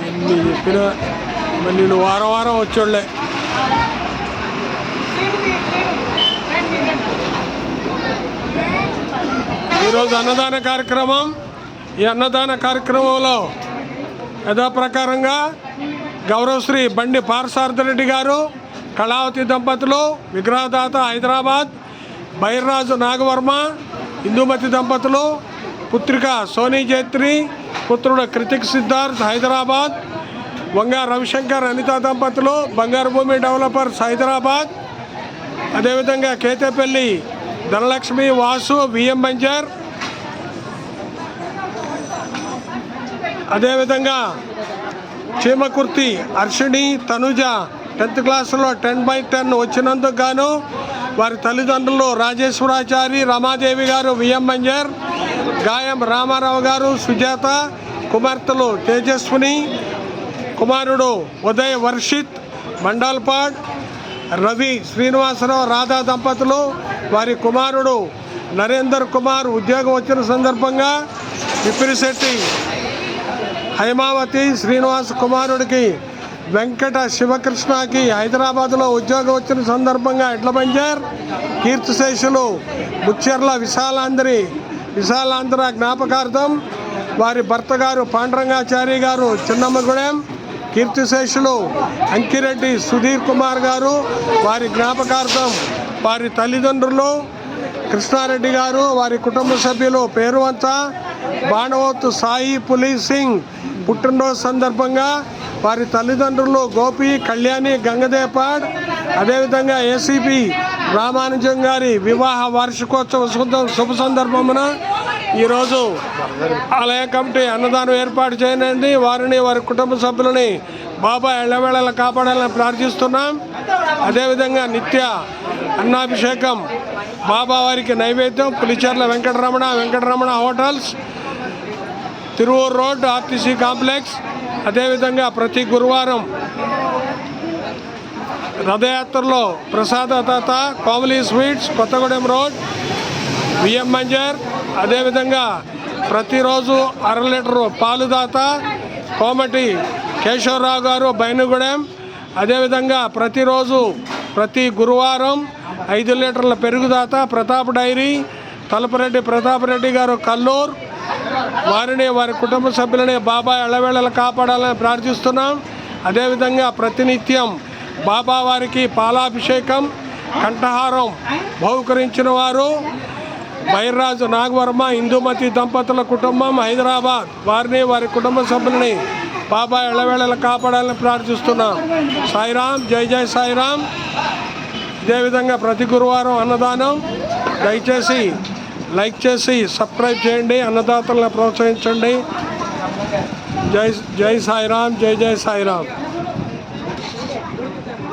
ఎన్ని చెప్పినా మళ్ళీ వీళ్ళు వారం వారం వచ్చేవాళ్ళే. ఈరోజు అన్నదాన కార్యక్రమం. ఈ అన్నదాన కార్యక్రమంలో యథాప్రకారంగా గౌరవశ్రీ బండి పార్సారథిరెడ్డి గారు, కళావతి దంపతులు, విగ్రహదాత హైదరాబాద్, బైర్రాజు నాగవర్మ, ఇందుమతి దంపతులు, పుత్రిక సోనీ జైత్రి, పుత్రుడు కృతిక్ సిద్ధార్థ్ హైదరాబాద్, వంగ రవిశంకర్ అనిత దంపతులు, బంగారు భూమి డెవలపర్స్ హైదరాబాద్, అదేవిధంగా కేతేపల్లి ధనలక్ష్మి వాసు విఎం బంజర్, అదేవిధంగా చీమకుర్తి హర్షిణి తనుజ 10th క్లాసులో 10/10 వచ్చినందుకు గాను వారి తల్లిదండ్రులు రాజేశ్వరాచారి, రమాదేవి గారు విఎం బంజర్, గాయం రామారావు గారు, సుజాత, కుమార్తెలు తేజస్విని, కుమారుడు ఉదయ్ వర్షిత్ మండల్పాడ్, రవి శ్రీనివాసరావు రాధా దంపతులు, వారి కుమారుడు నరేందర్ కుమార్ ఉద్యోగం వచ్చిన సందర్భంగా విపిరిశెట్టి హైమావతి శ్రీనివాస్ కుమారుడికి వెంకట శివకృష్ణకి హైదరాబాద్లో ఉద్యోగం వచ్చిన సందర్భంగా ఎడ్ల బంజర్, కీర్తిశేషులు ముచ్చెర్ల విశాలాంధ్ర జ్ఞాపకార్థం వారి భర్త గారు పాండురంగాచారి గారు చిన్నమ్మగూడెం, కీర్తిశేషులు అంకిరెడ్డి సుధీర్ కుమార్ గారు వారి జ్ఞాపకార్థం వారి తల్లిదండ్రులు కృష్ణారెడ్డి గారు, వారి కుటుంబ సభ్యులు పేరువంచ బాణవోతు సాయి పులీస్ సింగ్ పుట్టినరోజు సందర్భంగా వారి తల్లిదండ్రులు గోపి, కళ్యాణి, గంగదేపాడ్, అదేవిధంగా ఏసీపీ రామానుజం గారి వివాహ వార్షికోత్సవ శుభ సందర్భమున ఈరోజు ఆలయ కమిటీ అన్నదానం ఏర్పాటు చేయనండి. వారిని వారి కుటుంబ సభ్యులని బాబా ఎళ్ళవేళలా కాపాడాలని ప్రార్థిస్తున్నాం. అదేవిధంగా నిత్య అన్నాభిషేకం బాబా వారికి నైవేద్యం Pulicherla Venkataramana hotels, Tiruvuru road, RTC complex. అదేవిధంగా ప్రతి గురువారం రథయాత్రలో ప్రసాదదాత Komali sweets, Kothagudem road, VM Banjar. అదేవిధంగా ప్రతిరోజు 1/2 లీటరు పాలుదాత కోమటి కేశవరావు గారు బైనుగూడెం. అదేవిధంగా ప్రతి గురువారం 5 లీటర్ల పెరుగుదాత ప్రతాప్ డైరీ తలపరెడ్డి ప్రతాపరెడ్డి గారు కల్లూరు. వారిని వారి కుటుంబ సభ్యులని బాబా ఎళ్ళవేళలా కాపాడాలని ప్రార్థిస్తున్నాం. అదేవిధంగా ప్రతినిత్యం బాబా వారికి పాలాభిషేకం, కంఠహారం బహుకరించిన వారు బైర్రాజు నాగవర్మ, ఇందుమతి దంపతుల కుటుంబం హైదరాబాద్. వారిని వారి కుటుంబ సభ్యులని బాబా ఎళ్ళవేళలా కాపాడాలని ప్రార్థిస్తున్నాం. సాయిరాం, జై జై సాయిరాం. ఇదేవిధంగా ప్రతి గురువారం అన్నదానం. దయచేసి లైక్ చేసి సబ్స్క్రైబ్ చేయండి, అన్నదాతలను ప్రోత్సహించండి. జై సాయిరాం, జై జై సాయిరాం.